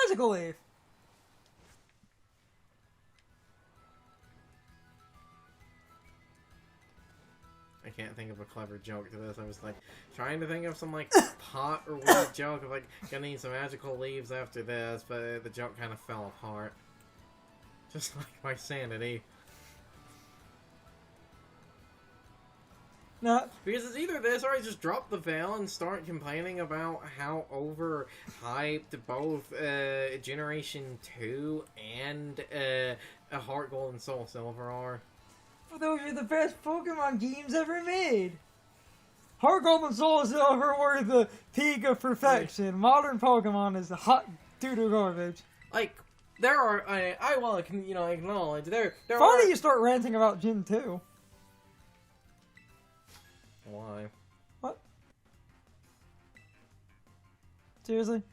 physical leave. I can't think of a clever joke to this. I was like trying to think of some like pot or weird joke of like gonna need some magical leaves after this, but the joke kind of fell apart. Just like my sanity. No. Because it's either this or I just drop the veil and start complaining about how overhyped both Generation 2 and a Heart Gold and Soul Silver are. Those are the best Pokemon games ever made. Heart Gold and Soul Silver were the peak of perfection. Modern Pokemon is hot doo-doo garbage. Like, there are, I will, acknowledge, there Funny are... you start ranting about Gen 2. Why? What? Seriously?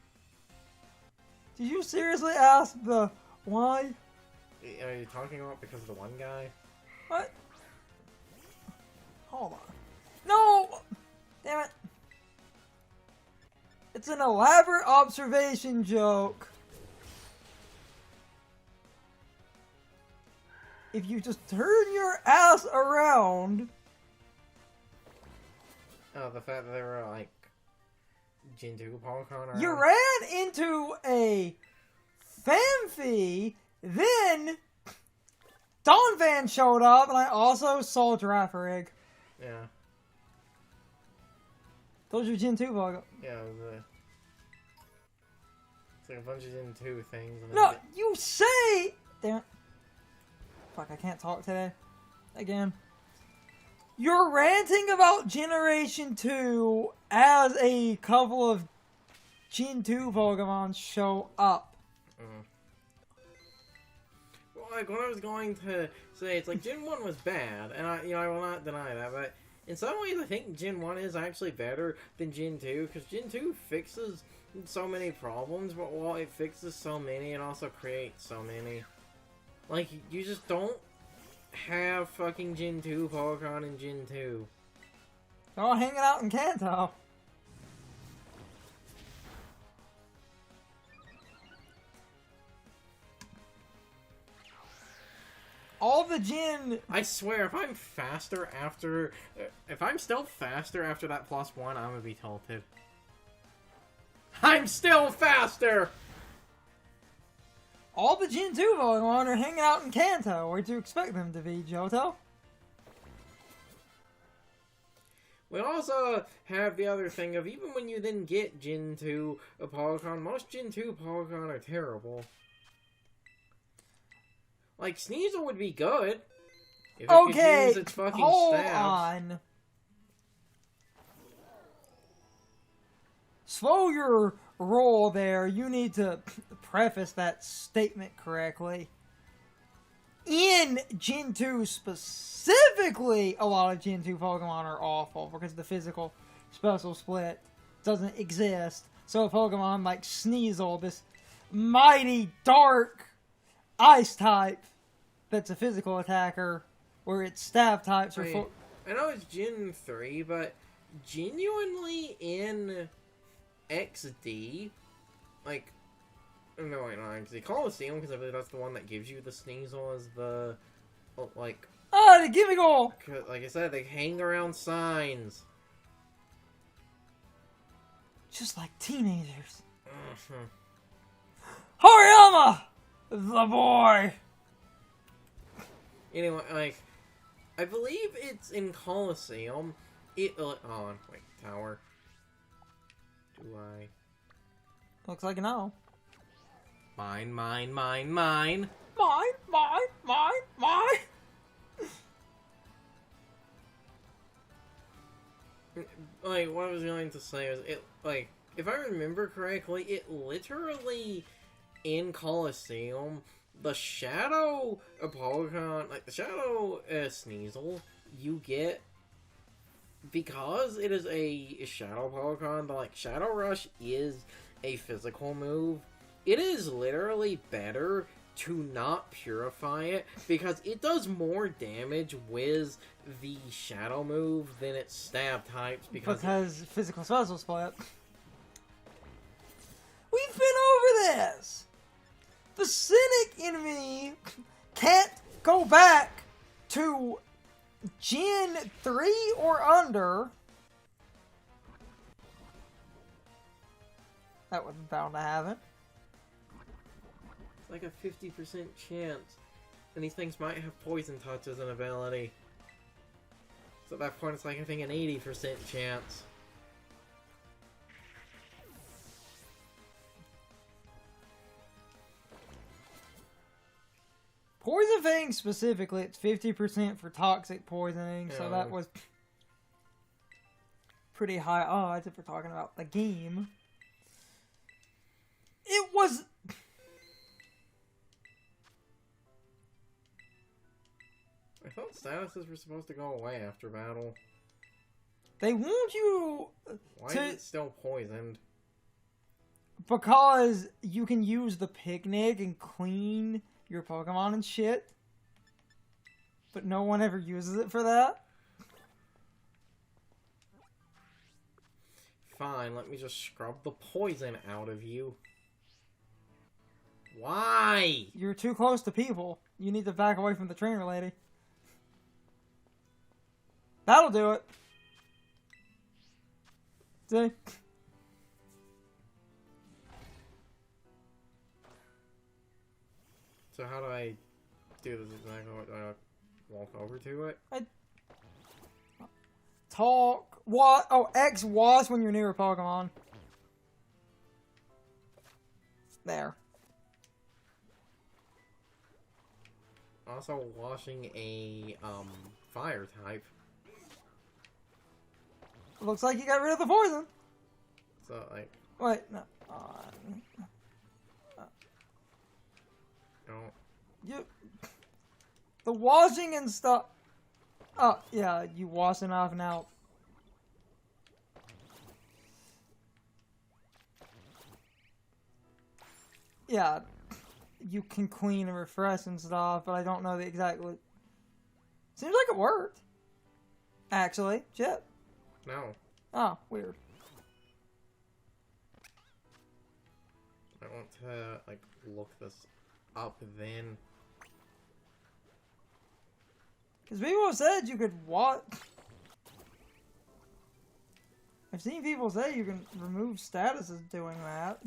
Did you seriously ask the why? Are you talking about because of the one guy? What? Hold on. No! Damn it. It's an elaborate observation joke. If you just turn your ass around... Oh, the fact that they were, like, Gen 2 Pokemon around? You ran into a Phanpy, then Donphan showed up, and I also saw Girafarig. Yeah. Those are Gen 2 Pokemon. Yeah, it's like a bunch of Gen 2 things. And No, you say... Damn it. Fuck, I can't talk today. Again. You're ranting about Generation 2 as a couple of Gen 2 Pokemon show up. Well, like, what I was going to say, it's like, Gen 1 was bad, and I will not deny that, but in some ways I think Gen 1 is actually better than Gen 2, because Gen 2 fixes so many problems, but while it fixes so many, it also creates so many. Like, you just don't have fucking Gen 2 Pokemon in Gen 2. They're all hanging out in Kanto. All the Gen... I swear, if I'm faster after... If I'm still faster after that +1, I'm gonna be tilted. I'm still faster! All the Gen 2 Pokemon are hanging out in Kanto. Where'd you expect them to be, Johto? We also have the other thing of, even when you then get Gen 2 Pokemon, most Gen 2 Pokemon are terrible. Like, Sneasel would be good. If it could use its fucking hold staff. on. Slow your roll there. You need to preface that statement correctly. In Gen 2 specifically, a lot of Gen 2 Pokemon are awful because the physical special split doesn't exist. So a Pokemon like Sneasel, this mighty dark ice type that's a physical attacker, where its stab types are full. I know it's Gen 3, but genuinely in XD, like, no, wait, not XD, Coliseum, because I believe that's the one that gives you the Sneasel as the, like... Ah, the Gimme Goal! Like I said, they hang around signs. Just like teenagers. Hariyama! The boy! Anyway, like, I believe it's in Coliseum. Hold on, wait, tower. Do I? Looks like no. Mine. Mine. Like, what I was going to say is, like, if I remember correctly, it literally, in Coliseum, the Shadow Pokemon, like, the Shadow Sneasel, you get, because it is a Shadow Pokemon, like, Shadow Rush is a physical move, it is literally better to not purify it, because it does more damage with the Shadow move than its stab types, because physical special split. We've been over this! the cynic in me can't go back to Gen 3 or under. That was bound to happen. It's like a 50% chance. And these things might have poison touch as an ability. So at that point it's like having an 80% chance. Poison Fang specifically, it's 50% for toxic poisoning, so that was pretty high odds if we're talking about the game. It was... I thought statuses were supposed to go away after battle. They want you Why is it still poisoned? Because you can use the picnic and clean your Pokemon and shit. But no one ever uses it for that. Fine, let me just scrub the poison out of you. Why? You're too close to people. You need to back away from the trainer lady. That'll do it. See? So how do I do this exactly? Do I walk over to it? Talk. What? Oh, X was when you're near a Pokemon. There. Also washing a fire type. Looks like you got rid of the poison. So like Wait, no. don't You. The washing and stuff. Oh, yeah, you washing off now. Yeah, you can clean and refresh and stuff, but I don't know the exact. Seems like it worked. Actually, shit. no. Oh, weird. I want to like look this up then. Because people have said you could what? I've seen people say you can remove statuses doing that.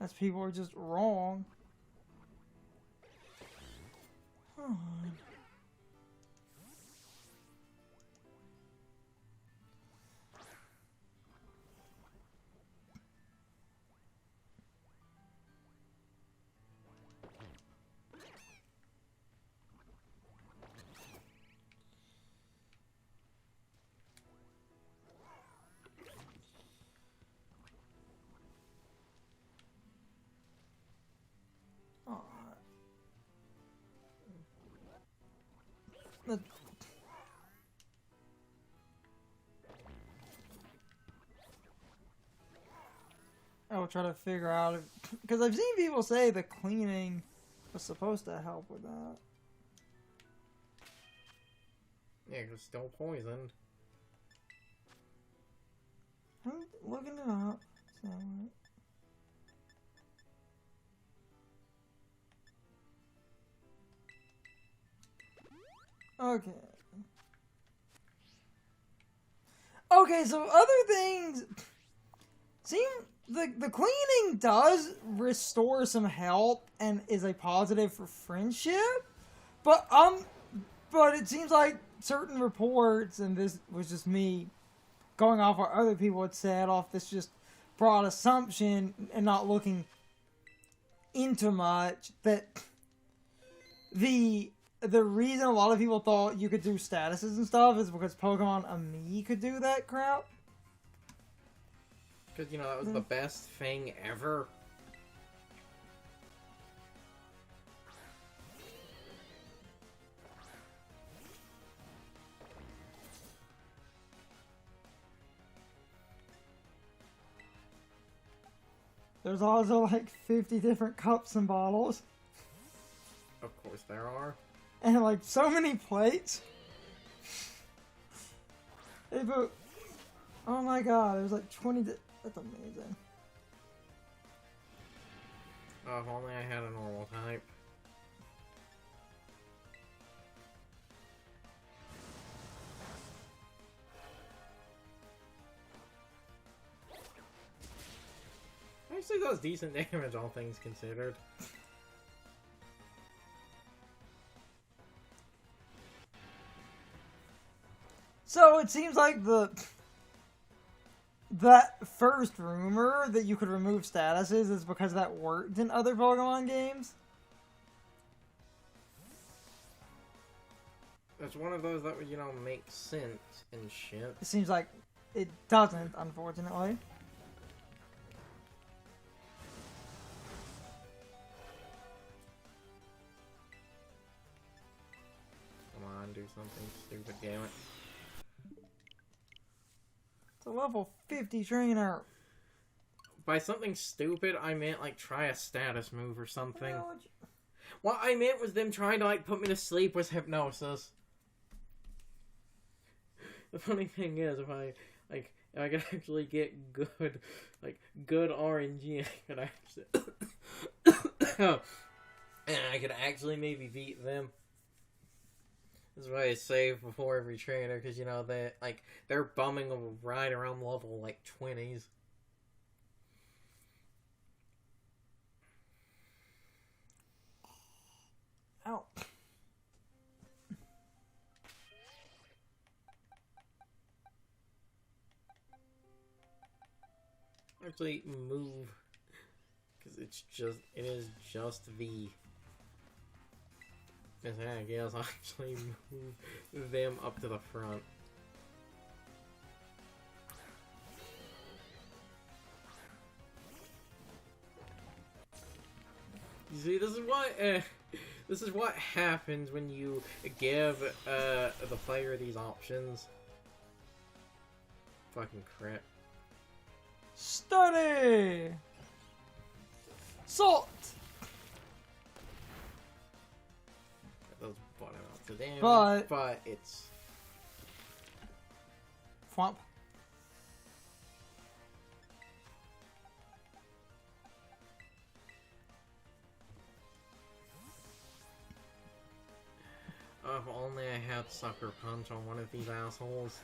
As people are just wrong. Huh. I will try to figure out if, because I've seen people say the cleaning was supposed to help with that. Yeah, 'cause it's still poisoned. I'm looking it up. So. Okay. Okay, so other things seem the cleaning does restore some health and is a positive for friendship, but it seems like certain reports, and this was just me going off what other people had said off this just broad assumption and not looking into much, that the reason a lot of people thought you could do statuses and stuff is because Pokemon Ami could do that crap. Because, you know, that was the best thing ever. There's also like 50 different cups and bottles. Of course there are. And like so many plates. They put, oh my god, there's like 20. That's amazing. Oh, if only I had a normal type. Actually does decent damage, all things considered. So it seems like that first rumor that you could remove statuses is because that worked in other Pokemon games. It's one of those that would, you know, make sense and shit. It seems like it doesn't, unfortunately. Come on, do something stupid, damn it. It's a level 50 trainer. By something stupid, I meant, like, try a status move or something. What I meant was them trying to, like, put me to sleep with hypnosis. The funny thing is, if I could actually get good, good RNG, I could actually... and I could actually maybe beat them. This is why I save before every trainer, because, you know, they're bumming right around level, 20s. Ow. Actually, move. Because it is just the... I guess I'll actually move them up to the front. You see, this is what happens when you give the player these options. Fucking crap. Study! Salt! Those bottom out to damage, but it's... Thwomp. Oh, if only I had Sucker Punch on one of these assholes.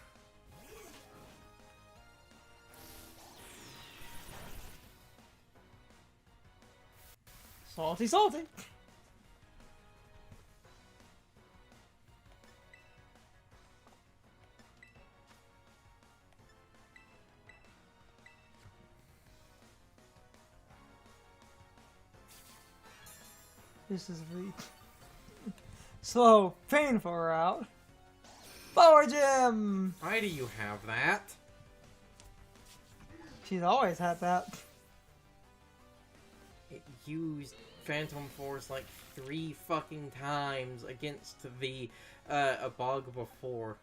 Salty, salty! This is the slow, painful route. Power Gem! Why do you have that? She's always had that. It used Phantom Force 3 fucking times against the a bug before.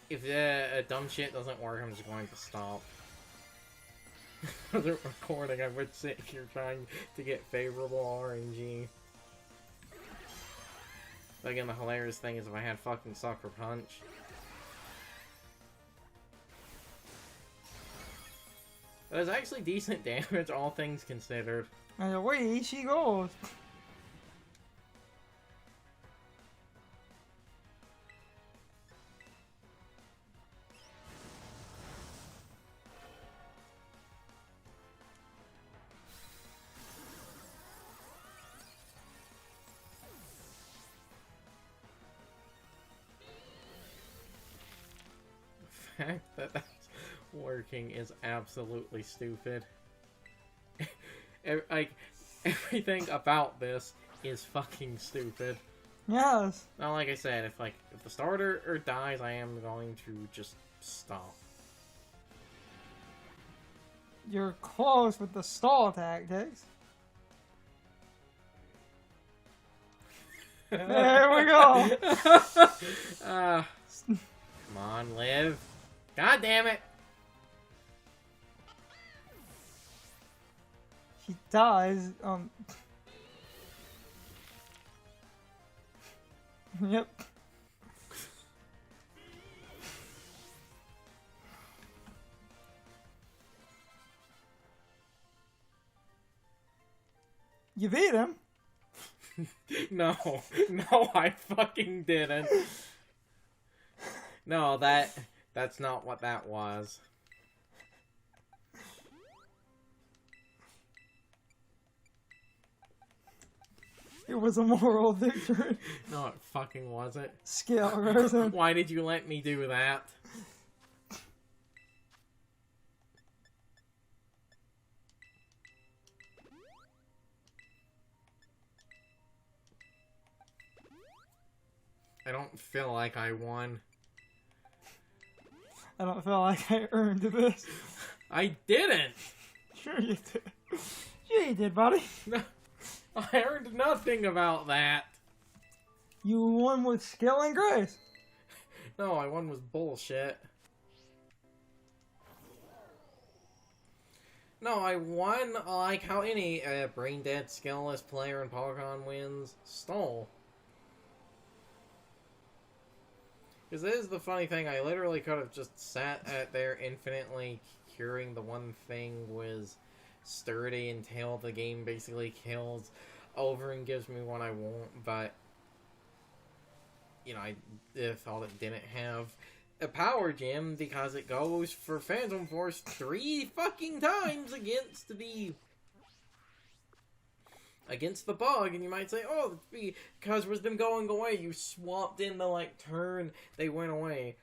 If the dumb shit doesn't work, I'm just going to stop. If I wasn't recording, I would sit here trying to get favorable RNG. But again, the hilarious thing is if I had fucking Sucker Punch. That was actually decent damage, all things considered. And away she goes. The fact that that's working is absolutely stupid. Everything about this is fucking stupid. Yes. Now, like I said, if the starter dies, I am going to just stop. You're close with the stall tactics. There we go. Come on, live. God damn it. He dies. Yep. You beat him. No, I fucking didn't. No, that's not what that was. It was a moral victory. No, it fucking wasn't. Skill, Carson. Why did you let me do that? I don't feel like I won. I don't feel like I earned this. I didn't! Sure you did. Sure you did, buddy. No, I earned nothing about that. You won with skill and grace. No, I won was bullshit. No, I won like how any brain-dead, skillless player in Pokémon wins. Stole. Because this is the funny thing, I literally could have just sat at there infinitely curing the one thing was sturdy until the game basically kills over and gives me what I want, but you know, I thought it didn't have a power gem because it goes for Phantom Force 3 fucking times against the bug, and you might say, oh, because with them going away, you swapped in the, like, turn, they went away.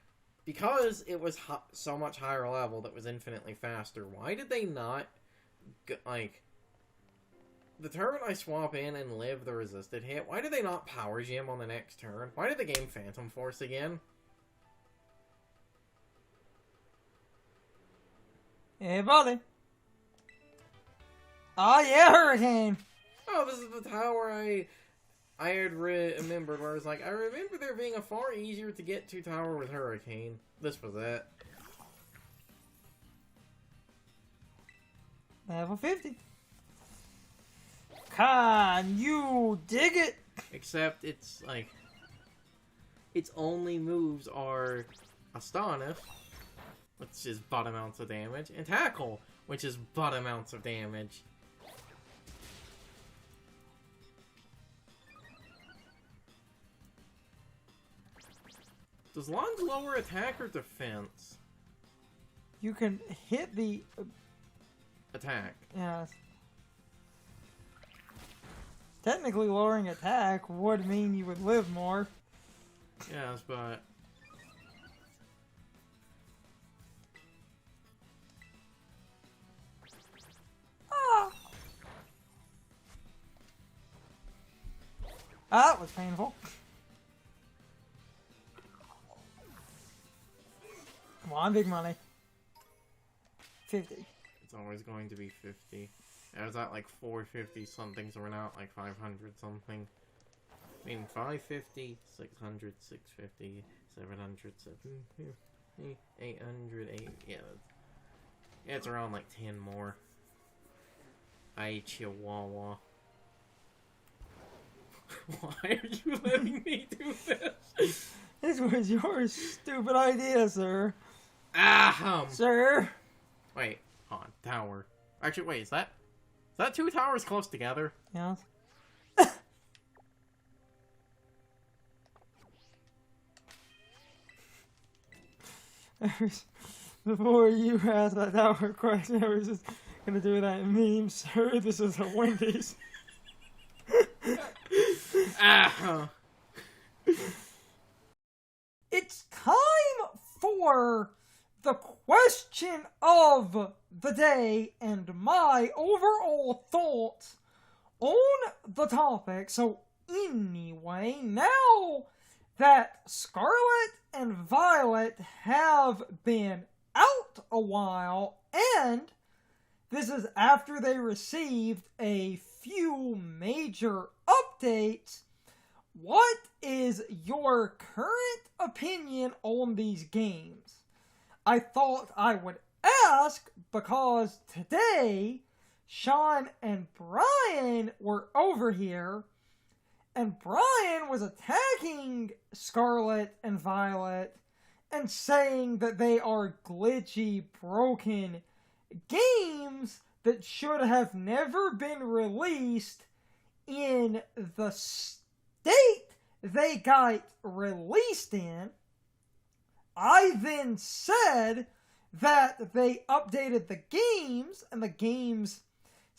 Because it was so much higher level that was infinitely faster, why did they not, like, the turn I swap in and live the resisted hit, why did they not power gem on the next turn? Why did the game Phantom Force again? Hey, buddy. Oh, yeah, Hurricane. Oh, this is the tower I had remembered, where it's like, I remember there being a far easier to get to tower with Hurricane. This was it. Level 50. Can you dig it? Except it's like, its only moves are Astonish, which is butt amounts of damage, and Tackle, which is butt amounts of damage. Does Lunge lower attack or defense? You can hit the... Attack. Yes. Technically, lowering attack would mean you would live more. Yes, but... Ah! That was painful. Come on, big money. 50. It's always going to be 50. I was at like 450 something, so we're now at like 500 something. I mean, 550, 600, 650, 700, 750, 800, yeah, it's around like 10 more. Ay, Chihuahua. Why are you letting me do this? This was your stupid idea, sir. Sir! Wait, hold on, tower. Actually, wait, is that two towers close together? Yes. Before you asked that tower question, I was just gonna do that meme, sir. This is a Wendy's. It's time for the question of the day and my overall thoughts on the topic. So anyway, now that Scarlet and Violet have been out a while, and this is after they received a few major updates, what is your current opinion on these games? I thought I would ask because today Sean and Brian were over here, and Brian was attacking Scarlet and Violet and saying that they are glitchy, broken games that should have never been released in the state they got released in. I then said that they updated the games, and the games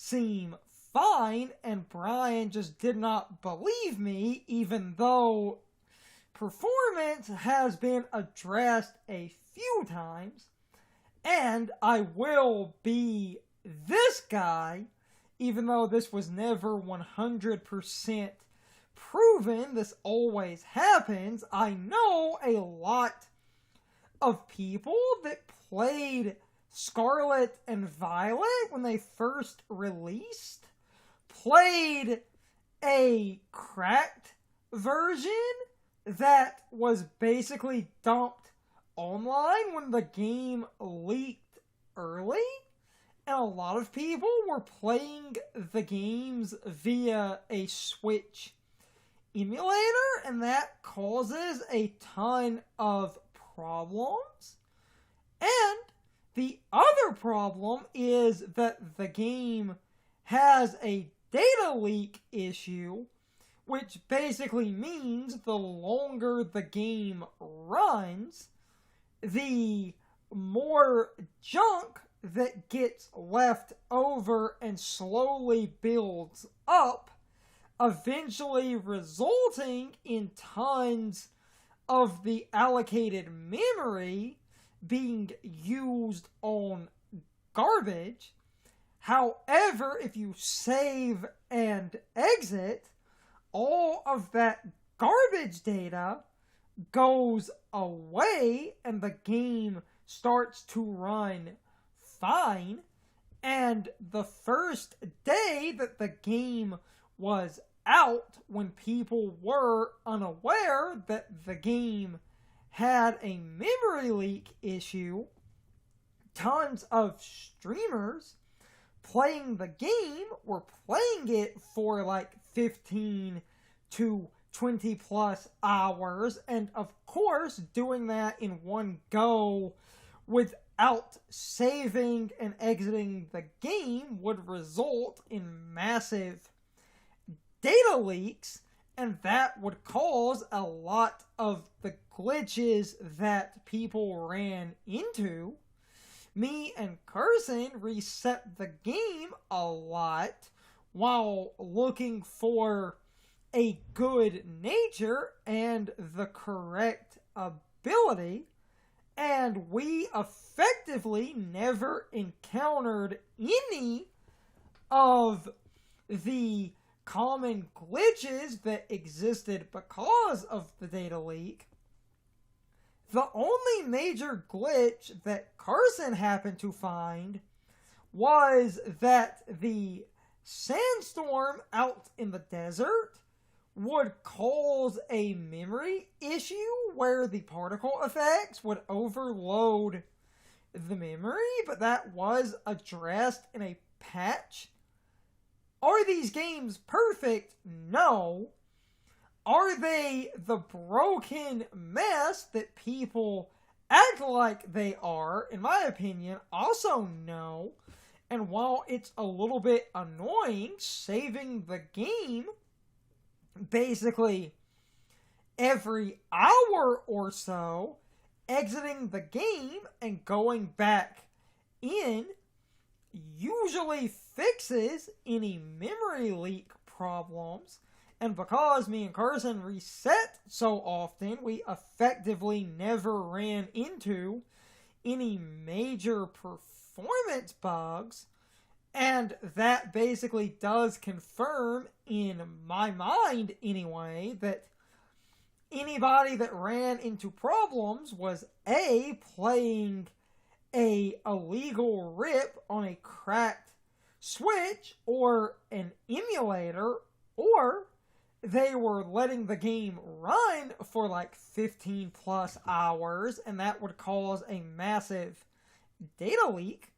seem fine, and Brian just did not believe me, even though performance has been addressed a few times. And I will be this guy, even though this was never 100% proven. This always happens. I know a lot of people that played Scarlet and Violet when they first released, played a cracked version that was basically dumped online when the game leaked early, and a lot of people were playing the games via a Switch emulator, and that causes a ton of problems. And the other problem is that the game has a data leak issue, which basically means the longer the game runs, the more junk that gets left over and slowly builds up, eventually resulting in tons of the allocated memory being used on garbage. However, if you save and exit, all of that garbage data goes away and the game starts to run fine. And the first day that the game was out, when people were unaware that the game had a memory leak issue, tons of streamers playing the game were playing it for like 15 to 20 plus hours, and of course doing that in one go without saving and exiting the game would result in massive data leaks, and that would cause a lot of the glitches that people ran into. Me and Carson reset the game a lot while looking for a good nature and the correct ability, and we effectively never encountered any of the common glitches that existed because of the data leak. The only major glitch that Carson happened to find was that the sandstorm out in the desert would cause a memory issue where the particle effects would overload the memory, but that was addressed in a patch. Are these games perfect? No. Are they the broken mess that people act like they are? In my opinion, also no. And while it's a little bit annoying saving the game basically every hour or so, exiting the game and going back in usually fixes any memory leak problems. And because me and Carson reset so often, we effectively never ran into any major performance bugs. And that basically does confirm, in my mind anyway, that anybody that ran into problems was A, playing a illegal rip on a cracked Switch or an emulator, or they were letting the game run for like 15 plus hours, and that would cause a massive data leak.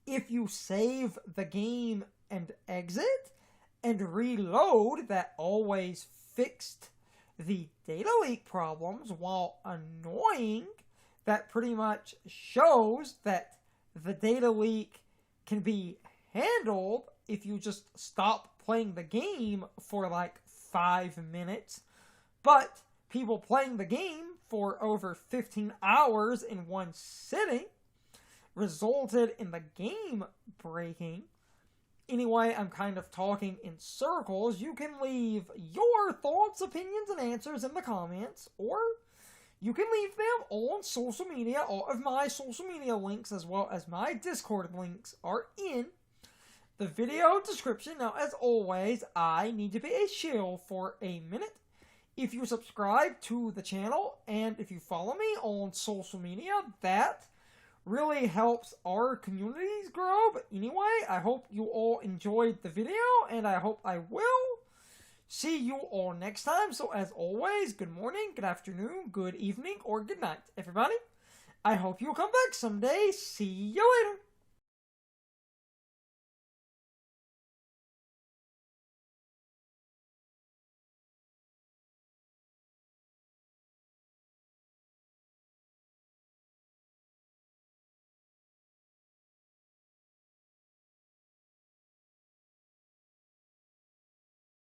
if you save the game and exit and reload, that always fixed the data leak problems. While annoying, that pretty much shows that the data leak can be handled if you just stop playing the game for like 5 minutes. But people playing the game for over 15 hours in one sitting resulted in the game breaking. Anyway, I'm kind of talking in circles. You can leave your thoughts, opinions, and answers in the comments, or you can leave them on social media. All of my social media links, as well as my Discord links, are in the video description. Now, as always, I need to be a shill for a minute. If you subscribe to the channel, and if you follow me on social media, that really helps our communities grow. But anyway, I hope you all enjoyed the video, and I hope I will see you all next time. So as always, good morning, good afternoon, good evening, or good night, everybody. I hope you'll come back someday. See you later.